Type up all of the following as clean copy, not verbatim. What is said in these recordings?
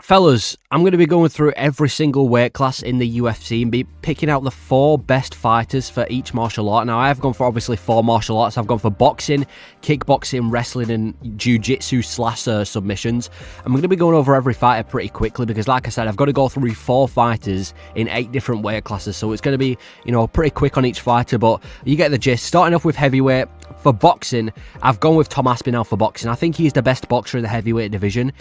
Fellas, I'm going to be going through every single weight class in the UFC and be picking out the 4 best fighters for each martial art. Now, I have gone for obviously 4 martial arts. I've gone for boxing, kickboxing, wrestling, and jiu-jitsu / submissions. I'm going to be going over every fighter pretty quickly because, like I said, I've got to go through 4 fighters in 8 different weight classes. So it's going to be, pretty quick on each fighter, but you get the gist. Starting off with heavyweight. For boxing, I've gone with Tom Aspinall for boxing. I think he's the best boxer in the heavyweight division.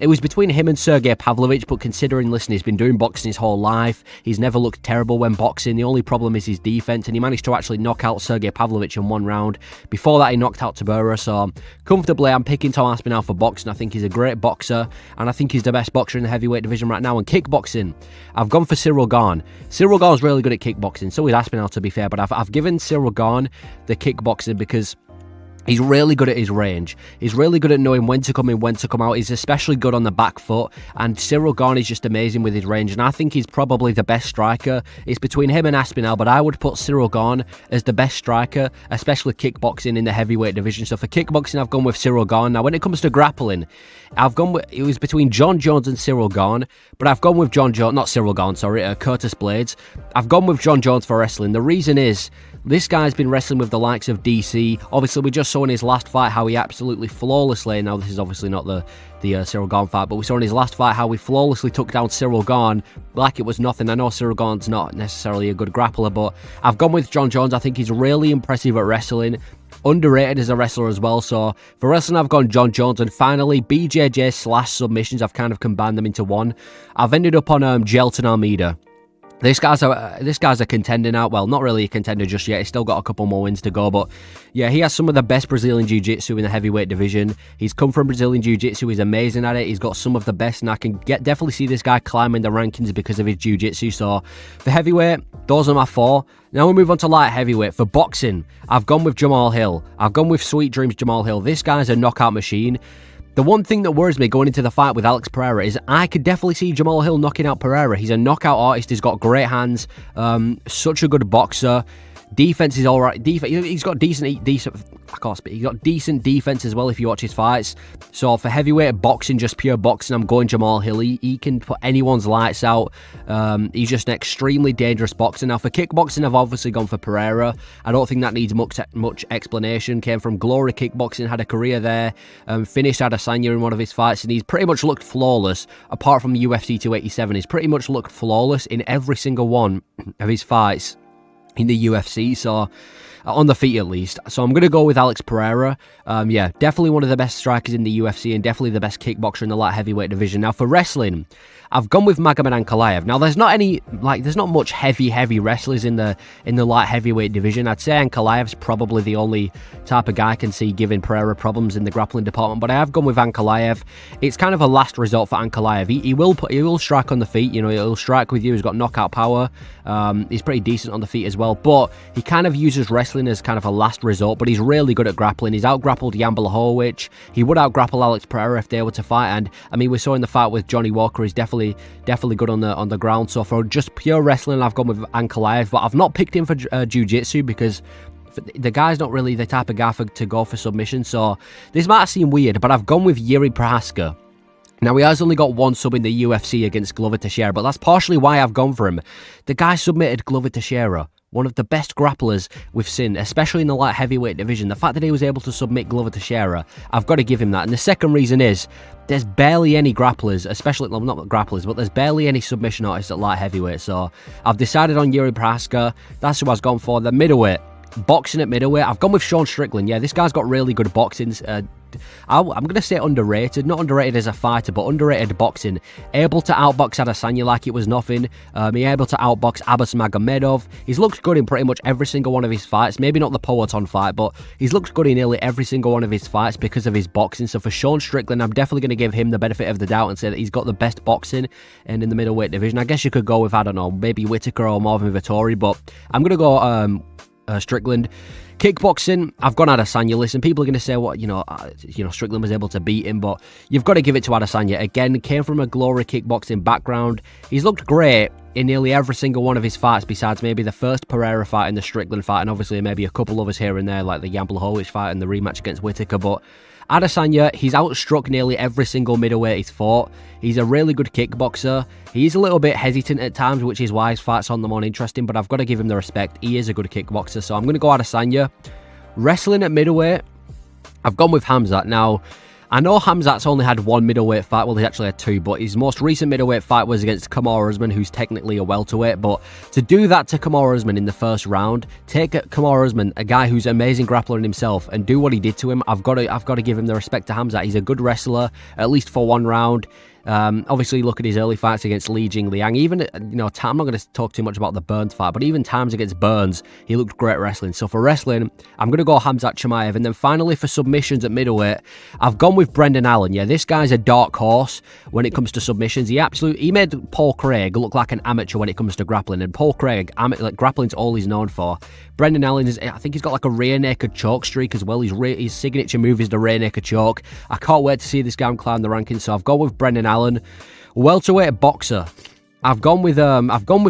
It was between him and Sergey Pavlovich, but considering, listen, he's been doing boxing his whole life. He's never looked terrible when boxing. The only problem is his defense, and he managed to actually knock out Sergey Pavlovich in 1 round. Before that, he knocked out Tabura, so comfortably, I'm picking Tom Aspinall for boxing. I think he's a great boxer, and I think he's the best boxer in the heavyweight division right now. And kickboxing, I've gone for Cyril Gane. Cyril Gane's really good at kickboxing, so is Aspinall, to be fair, but I've given Cyril Gane the kickboxing because he's really good at his range. He's really good at knowing when to come in, when to come out. He's especially good on the back foot. And Cyril Gane is just amazing with his range. And I think he's probably the best striker. It's between him and Aspinall, but I would put Cyril Gane as the best striker, especially kickboxing in the heavyweight division. So for kickboxing, I've gone with Cyril Gane. Now, when it comes to grappling, it was between John Jones and Cyril Gane, but I've gone with Curtis Blades. I've gone with John Jones for wrestling. The reason is, this guy's been wrestling with the likes of DC. Obviously, we just saw in his last fight how he absolutely flawlessly, now this is obviously not the Cyril Gane fight, but we saw in his last fight how he flawlessly took down Cyril Gane like it was nothing. I know Cyril Gane's not necessarily a good grappler, but I've gone with John Jones. I think he's really impressive at wrestling. Underrated as a wrestler as well. So for wrestling, I've gone John Jones. And finally, BJJ / submissions. I've kind of combined them into one. I've ended up on Gelton Almeida. This guy's a contender now. Well, not really a contender just yet. He's still got a couple more wins to go. But yeah, he has some of the best Brazilian Jiu-Jitsu in the heavyweight division. He's come from Brazilian Jiu-Jitsu. He's amazing at it. He's got some of the best. And I can definitely see this guy climbing the rankings because of his Jiu-Jitsu. So for heavyweight, those are my 4. Now we move on to light heavyweight. For boxing, I've gone with Jamal Hill. I've gone with Sweet Dreams Jamal Hill. This guy's a knockout machine. The one thing that worries me going into the fight with Alex Pereira is I could definitely see Jamal Hill knocking out Pereira. He's a knockout artist. He's got great hands. Such a good boxer. Defense is all right. He's got decent. I can't speak. He's got decent defense as well if you watch his fights. So for heavyweight boxing, just pure boxing, I'm going Jamal Hill. He can put anyone's lights out. He's just an extremely dangerous boxer. Now for kickboxing, I've obviously gone for Pereira. I don't think that needs much explanation. Came from Glory Kickboxing, had a career there. Finished Adesanya in one of his fights, and he's pretty much looked flawless. Apart from UFC 287, he's pretty much looked flawless in every single one of his fights in the UFC, so on the feet at least. So I'm going to go with Alex Pereira. Yeah, definitely one of the best strikers in the UFC and definitely the best kickboxer in the light heavyweight division. Now for wrestling, I've gone with Magomed Ankalaev. Now there's not much heavy wrestlers in the light heavyweight division. I'd say Ankalaev's probably the only type of guy I can see giving Pereira problems in the grappling department, but I have gone with Ankalaev. It's kind of a last resort for Ankalaev. He will strike on the feet, he'll strike with you. He's got knockout power. He's pretty decent on the feet as well, but he kind of uses wrestling as kind of a last resort, but he's really good at grappling. He's out-grappled Jan Blachowicz. He would out-grapple Alex Pereira if they were to fight, and I mean, we saw in the fight with Johnny Walker, he's definitely good on the ground. So for just pure wrestling, I've gone with Ankalaev, but I've not picked him for jiu-jitsu because the guy's not really the type of guy to go for submission. So this might seem weird, but I've gone with Yuri Prohaska. Now, he has only got 1 sub in the UFC against Glover Teixeira, but that's partially why I've gone for him. The guy submitted Glover Teixeira, one of the best grapplers we've seen, especially in the light heavyweight division. The fact that he was able to submit Glover Teixeira, I've got to give him that. And the second reason is, there's barely any grapplers, especially, well, not grapplers, but there's barely any submission artists at light heheavyweight. So I've decided on Yuri Prohaska. That's who I was going for. The middleweight. Boxing at middleweight, I've gone with Sean Strickland. Yeah, this guy's got really good boxing. I'm going to say underrated. Not underrated as a fighter, but underrated boxing. Able to outbox Adesanya like it was nothing. He's able to outbox Abbas Magomedov. He's looked good in pretty much every single one of his fights. Maybe not the Poaton fight, but he's looked good in nearly every single one of his fights because of his boxing. So for Sean Strickland, I'm definitely going to give him the benefit of the doubt and say that he's got the best boxing and in the middleweight division. I guess you could go with, I don't know, maybe Whittaker or Marvin Vettori, but I'm going to go Strickland. Kickboxing, I've gone Adesanya. Listen, people are going to say, what, Strickland was able to beat him, but you've got to give it to Adesanya. Again, came from a Glory Kickboxing background. He's looked great in nearly every single one of his fights, besides maybe the first Pereira fight and the Strickland fight, and obviously maybe a couple others here and there, like the Jan Blachowicz fight and the rematch against Whittaker. But Adesanya, he's outstruck nearly every single middleweight he's fought. He's a really good kickboxer. He's a little bit hesitant at times, which is why his fights on the more interesting, but I've got to give him the respect. He is a good kickboxer, so I'm going to go Adesanya. Wrestling at middleweight, I've gone with Hamzat. Now, I know Hamzat's only had one middleweight fight. Well, he actually had two, but his most recent middleweight fight was against Kamaru Usman, who's technically a welterweight. But to do that to Kamaru Usman in the first round, take Kamaru Usman, a guy who's an amazing grappler in himself, and do what he did to him, I've got to give him the respect to Hamzat. He's a good wrestler, at least for one round. Obviously, look at his early fights against Li Jingliang. Even, I'm not going to talk too much about the Burns fight, but even times against Burns, he looked great wrestling. So for wrestling, I'm going to go Hamzat Chimaev. And then finally, for submissions at middleweight, I've gone with Brendan Allen. Yeah, this guy's a dark horse when it comes to submissions. He made Paul Craig look like an amateur when it comes to grappling. And Paul Craig, grappling's all he's known for. Brendan Allen, I think he's got like a rear naked choke streak as well. His signature move is the rear naked choke. I can't wait to see this guy climb the rankings. So I've gone with Brendan Allen. Welterweight boxer, I've gone with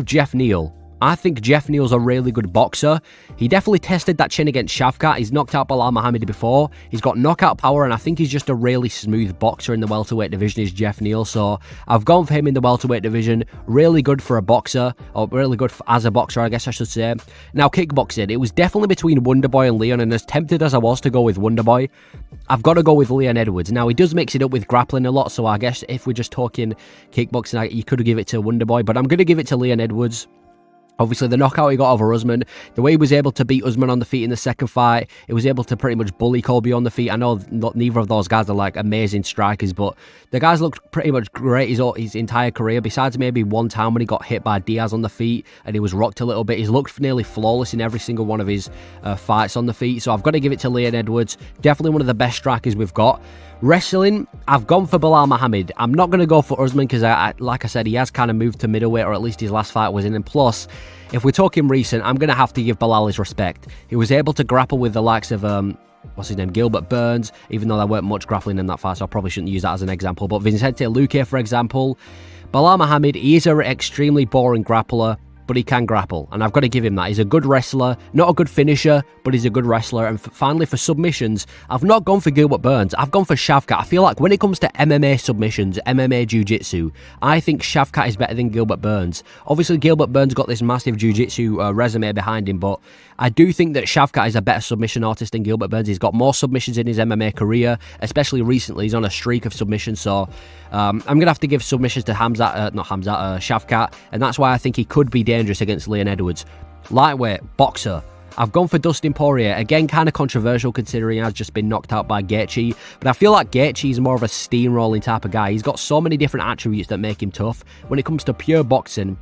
Jeff Neal. I think Jeff Neal's a really good boxer. He definitely tested that chin against Shavkat. He's knocked out Belal Muhammad before. He's got knockout power, and I think he's just a really smooth boxer in the welterweight division, is Jeff Neal. So I've gone for him in the welterweight division. Really good for a boxer, or really good as a boxer, I guess I should say. Now, kickboxing, it was definitely between Wonderboy and Leon, and as tempted as I was to go with Wonderboy, I've got to go with Leon Edwards. Now, he does mix it up with grappling a lot, so I guess if we're just talking kickboxing, you could give it to Wonderboy, but I'm going to give it to Leon Edwards. Obviously, the knockout he got over Usman, the way he was able to beat Usman on the feet in the second fight, he was able to pretty much bully Colby on the feet. I know neither of those guys are like amazing strikers, but the guys looked pretty much great his entire career, besides maybe one time when he got hit by Diaz on the feet and he was rocked a little bit. He's looked nearly flawless in every single one of his fights on the feet, so I've got to give it to Leon Edwards. Definitely one of the best strikers we've got. Wrestling, I've gone for Belal Muhammad. I'm not going to go for Usman because, like I said, he has kind of moved to middleweight, or at least his last fight was in. And plus, if we're talking recent, I'm going to have to give Belal his respect. He was able to grapple with the likes of, what's his name, Gilbert Burns, even though there weren't much grappling in that fight, so I probably shouldn't use that as an example. But Vicente Luque, for example, Belal Muhammad, he is an extremely boring grappler, but he can grapple, and I've got to give him that. He's a good wrestler, not a good finisher, but he's a good wrestler. And finally, for submissions, I've not gone for Gilbert Burns, I've gone for Shavkat. I feel like when it comes to MMA submissions, MMA jiu-jitsu, I think Shavkat is better than Gilbert Burns. Obviously, Gilbert Burns got this massive jiu-jitsu resume behind him, but I do think that Shavkat is a better submission artist than Gilbert Burns. He's got more submissions in his MMA career, especially recently. He's on a streak of submissions, so I'm going to have to give submissions to Shavkat, and that's why I think he could be dangerous against Leon Edwards. Lightweight, boxer, I've gone for Dustin Poirier. Again, kind of controversial considering he has just been knocked out by Gaethje, but I feel like Gaethje is more of a steamrolling type of guy. He's got so many different attributes that make him tough. When it comes to pure boxing,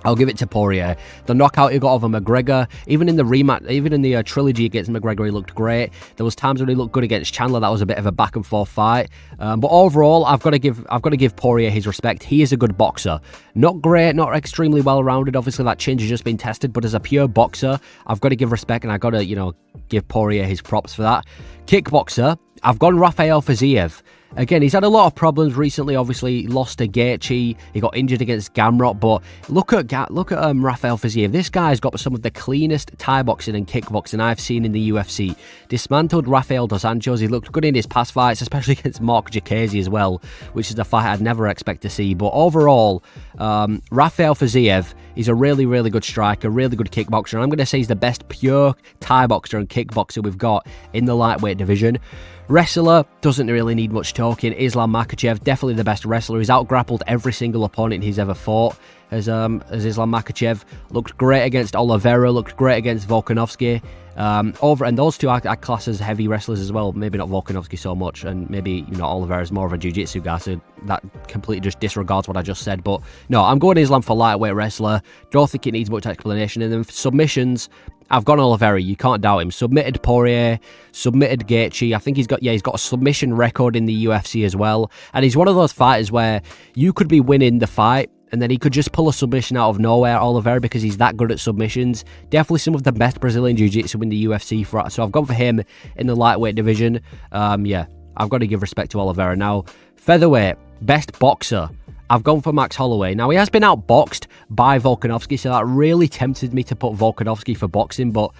I'll give it to Poirier. The knockout he got over McGregor, even in the rematch, even in the trilogy against McGregor, he looked great. There was times when he looked good against Chandler. That was a bit of a back and forth fight. But overall, I've got to give Poirier his respect. He is a good boxer. Not great, not extremely well rounded. Obviously, that chin has just been tested. But as a pure boxer, I've got to give respect, and I've got to, give Poirier his props for that. Kickboxer, I've gone Rafael Fiziev. Again, he's had a lot of problems recently. Obviously, he lost to Gaethje. He got injured against Gamrot. But look at Rafael Fiziev. This guy's got some of the cleanest Thai boxing and kickboxing I've seen in the UFC. Dismantled Rafael Dos Anjos. He looked good in his past fights, especially against Mark Jacasey as well, which is a fight I'd never expect to see. But overall, Rafael Fiziev is a really, really good striker, really good kickboxer. And I'm going to say he's the best pure Thai boxer and kickboxer we've got in the lightweight division. Wrestler, doesn't really need much talking. Islam Makhachev, definitely the best wrestler. He's out-grappled every single opponent he's ever fought. As Islam Makhachev looked great against Oliveira, looked great against Volkanovski. And those two are classed as heavy wrestlers as well. Maybe not Volkanovski so much, and maybe Oliveira's more of a jiu-jitsu guy, so that completely just disregards what I just said. But no, I'm going Islam for lightweight wrestler. Don't think it needs much explanation. And then for submissions, I've gone Oliveira. You can't doubt him. Submitted Poirier, submitted Gaethje. I think he's got a submission record in the UFC as well. And he's one of those fighters where you could be winning the fight, and then he could just pull a submission out of nowhere, Oliveira, because he's that good at submissions. Definitely some of the best Brazilian Jiu-Jitsu in the UFC. So I've gone for him in the lightweight division. I've got to give respect to Oliveira. Now, featherweight, best boxer. I've gone for Max Holloway. Now, he has been outboxed by Volkanovski, so that really tempted me to put Volkanovski for boxing, but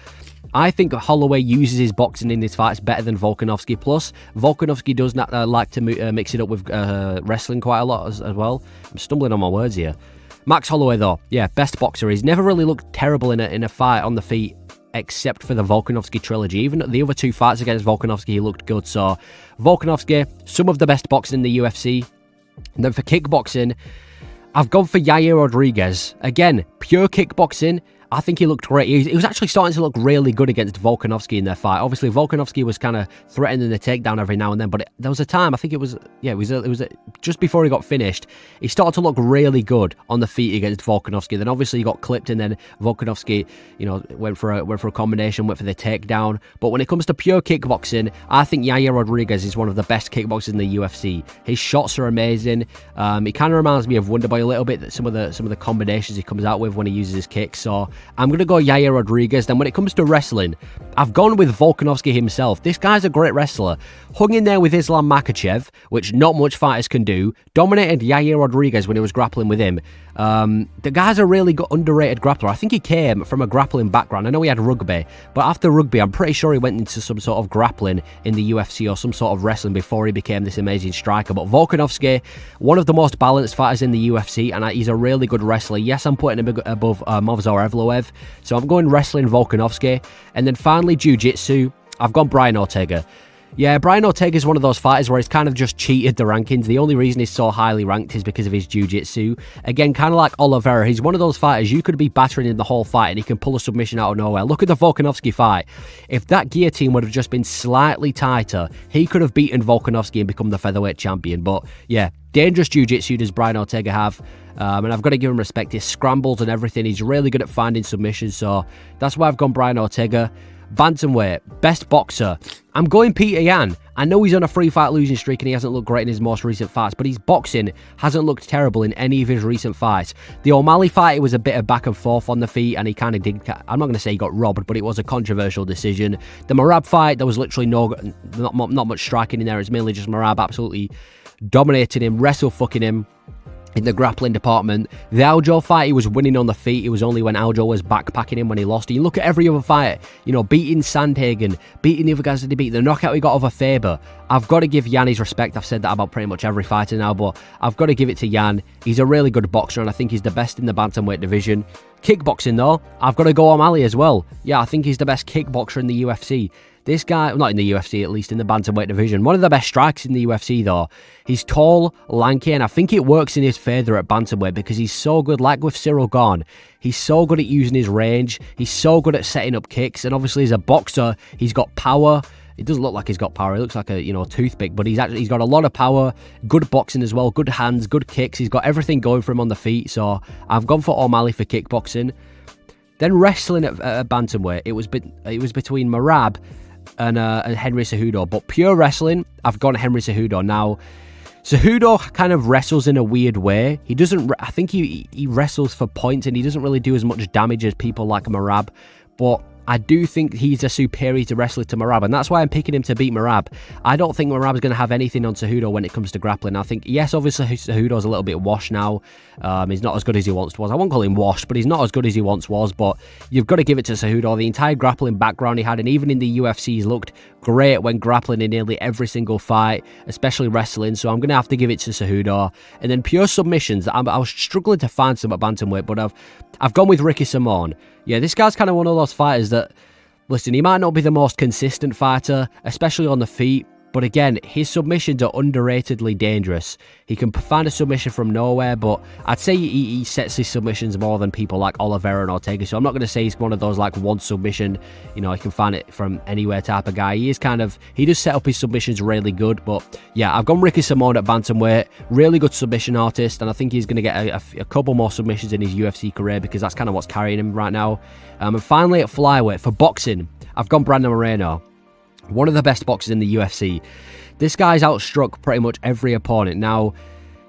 I think Holloway uses his boxing in his fights better than Volkanovski. Plus, Volkanovski does not like to mix it up with wrestling quite a lot as well. I'm stumbling on my words here. Max Holloway, though, yeah, best boxer. He's never really looked terrible in a fight on the feet, except for the Volkanovski trilogy. Even the other 2 fights against Volkanovski, he looked good. So, Volkanovski, some of the best boxing in the UFC. And then for kickboxing, I've gone for Yair Rodriguez. Again, pure kickboxing. I think he looked great. He was actually starting to look really good against Volkanovski in their fight. Obviously, Volkanovski was kind of threatening the takedown every now and then, but there was a time, I think it was just before he got finished, he started to look really good on the feet against Volkanovski. Then obviously he got clipped, and then Volkanovski, went for a combination, went for the takedown. But when it comes to pure kickboxing, I think Yair Rodriguez is one of the best kickboxers in the UFC. His shots are amazing. He kind of reminds me of Wonderboy a little bit. That some of the combinations he comes out with when he uses his kicks. So I'm going to go Yair Rodriguez. Then when it comes to wrestling, I've gone with Volkanovski himself. This guy's a great wrestler. Hung in there with Islam Makhachev, which not much fighters can do. Dominated Yair Rodriguez when he was grappling with him. The guy's a really good, underrated grappler. I think he came from a grappling background. I know he had rugby, but after rugby, I'm pretty sure he went into some sort of grappling in the UFC or some sort of wrestling before he became this amazing striker. But Volkanovski, one of the most balanced fighters in the UFC, and he's a really good wrestler. Yes, I'm putting him above Movsar Evloev, so I'm going wrestling Volkanovski. And then finally, jiu-jitsu, I've gone Brian Ortega. Yeah, Brian Ortega is one of those fighters where he's kind of just cheated the rankings. The only reason he's so highly ranked is because of his jiu-jitsu. Again, kind of like Oliveira, he's one of those fighters you could be battering in the whole fight and he can pull a submission out of nowhere. Look at the Volkanovski fight. If that guillotine would have just been slightly tighter, he could have beaten Volkanovski and become the featherweight champion. But yeah, dangerous jiu-jitsu does Brian Ortega have. And I've got to give him respect. His scrambles and everything, he's really good at finding submissions. So that's why I've gone Brian Ortega. Bantamweight, best boxer, I'm going Peter Yan. I know he's on a 3-fight losing streak and he hasn't looked great in his most recent fights, but his boxing hasn't looked terrible in any of his recent fights. The O'Malley fight, it was a bit of back and forth on the feet, and he kind of did, I'm not going to say he got robbed, but it was a controversial decision. The Merab fight, there was literally not much striking in there. It's mainly just Merab absolutely dominating him, wrestle fucking him in the grappling department. The Aljo fight, he was winning on the feet. It was only when Aljo was backpacking him when he lost. And you look at every other fight, beating Sandhagen, beating the other guys that he beat, the knockout he got over Faber. I've got to give Yan his respect. I've said that about pretty much every fighter now, but I've got to give it to Yan. He's a really good boxer, and I think he's the best in the bantamweight division. Kickboxing, though, I've got to go O'Malley as well. Yeah, I think he's the best kickboxer in the UFC. This guy, not in the UFC, at least in the bantamweight division, one of the best strikers in the UFC, though. He's tall, lanky, and I think it works in his favour at bantamweight because he's so good, like with Cyril Gane. He's so good at using his range. He's so good at setting up kicks, and obviously as a boxer, he's got power. It doesn't look like he's got power. It looks like a toothpick, but he's got a lot of power, good boxing as well, good hands, good kicks. He's got everything going for him on the feet, so I've gone for O'Malley for kickboxing. Then wrestling at bantamweight, it was between Merab and Henry Cejudo, but pure wrestling, I've gone Henry Cejudo. Now, Cejudo kind of wrestles in a weird way. He doesn't, I think he wrestles for points and he doesn't really do as much damage as people like Merab, but I do think he's a superior wrestler to Merab, and that's why I'm picking him to beat Merab. I don't think Merab's going to have anything on Cejudo when it comes to grappling. I think, yes, obviously Cejudo's a little bit washed now. He's not as good as he once was. I won't call him washed, but he's not as good as he once was. But you've got to give it to Cejudo. The entire grappling background he had, and even in the UFC, he's looked great when grappling in nearly every single fight, especially wrestling. So I'm going to have to give it to Cejudo. And then pure submissions, I was struggling to find some at bantamweight, but I've gone with Ricky Simón. Yeah, this guy's kind of one of those fighters that, listen, he might not be the most consistent fighter, especially on the feet, but again, his submissions are underratedly dangerous. He can find a submission from nowhere, but I'd say he sets his submissions more than people like Oliveira and Ortega, so I'm not going to say he's one of those like one submission, he can find it from anywhere type of guy. He does set up his submissions really good, but yeah, I've gone Ricky Simón at bantamweight, really good submission artist, and I think he's going to get a couple more submissions in his UFC career because that's kind of what's carrying him right now. And finally at flyweight, for boxing, I've gone Brandon Moreno. One of the best boxers in the UFC. This guy's outstruck pretty much every opponent. Now,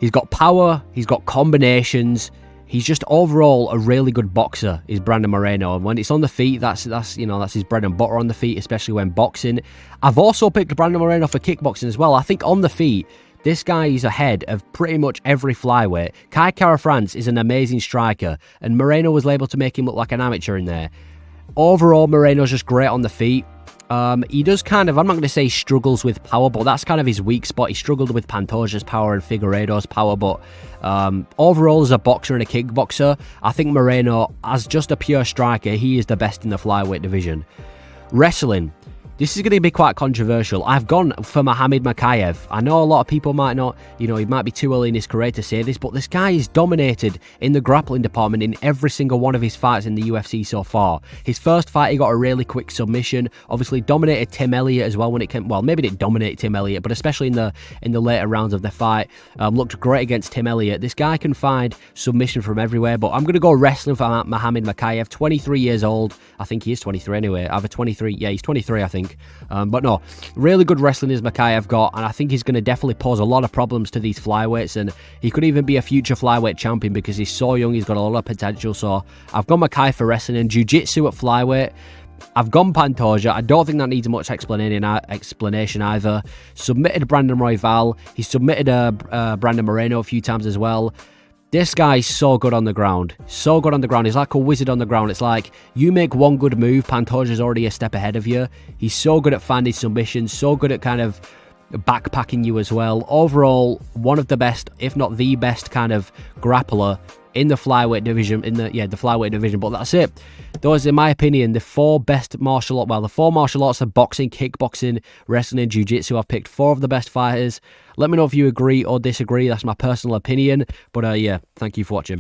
he's got power, he's got combinations. He's just overall a really good boxer, is Brandon Moreno. And when it's on the feet, that's his bread and butter on the feet, especially when boxing. I've also picked Brandon Moreno for kickboxing as well. I think on the feet, This guy is ahead of pretty much every flyweight. Kai Kara-France is an amazing striker, and Moreno was able to make him look like an amateur in there. Overall, Moreno's just great on the feet. He does kind of, I'm not going to say he struggles with power, but that's kind of his weak spot. He struggled with Pantoja's power and Figueiredo's power, but overall as a boxer and a kickboxer, I think Moreno, as just a pure striker, he is the best in the flyweight division. Wrestling. This is going to be quite controversial. I've gone for Muhammad Mokaev. I know a lot of people might not, he might be too early in his career to say this, but this guy is dominated in the grappling department in every single one of his fights in the UFC so far. His first fight, he got a really quick submission. Obviously, dominated Tim Elliott as well when it came. Well, maybe didn't dominate Tim Elliott, but especially in the later rounds of the fight, looked great against Tim Elliott. This guy can find submission from everywhere. But I'm going to go wrestling for Muhammad Mokaev. 23 years old. I think he is 23 anyway. Either 23. Yeah, he's 23, I think. But no, really good wrestling is Mokaev got, and I think he's going to definitely pose a lot of problems to these flyweights, and he could even be a future flyweight champion because he's so young, he's got a lot of potential. So I've gone Mokaev for wrestling. And jiu-jitsu at flyweight, I've gone Pantoja. I don't think that needs much explanation either. Submitted Brandon Royval. He submitted Brandon Moreno a few times as well. This guy's so good on the ground. So good on the ground. He's like a wizard on the ground. It's like you make one good move, Pantoja's already a step ahead of you. He's so good at finding submissions, so good at kind of backpacking you as well. Overall, one of the best, if not the best kind of grappler in the flyweight division, the flyweight division. But that's it. Those, in my opinion, the four best martial arts. Well, the four martial arts are boxing, kickboxing, wrestling, and jiu-jitsu. I've picked 4 of the best fighters. Let me know if you agree or disagree. That's my personal opinion. But yeah, thank you for watching.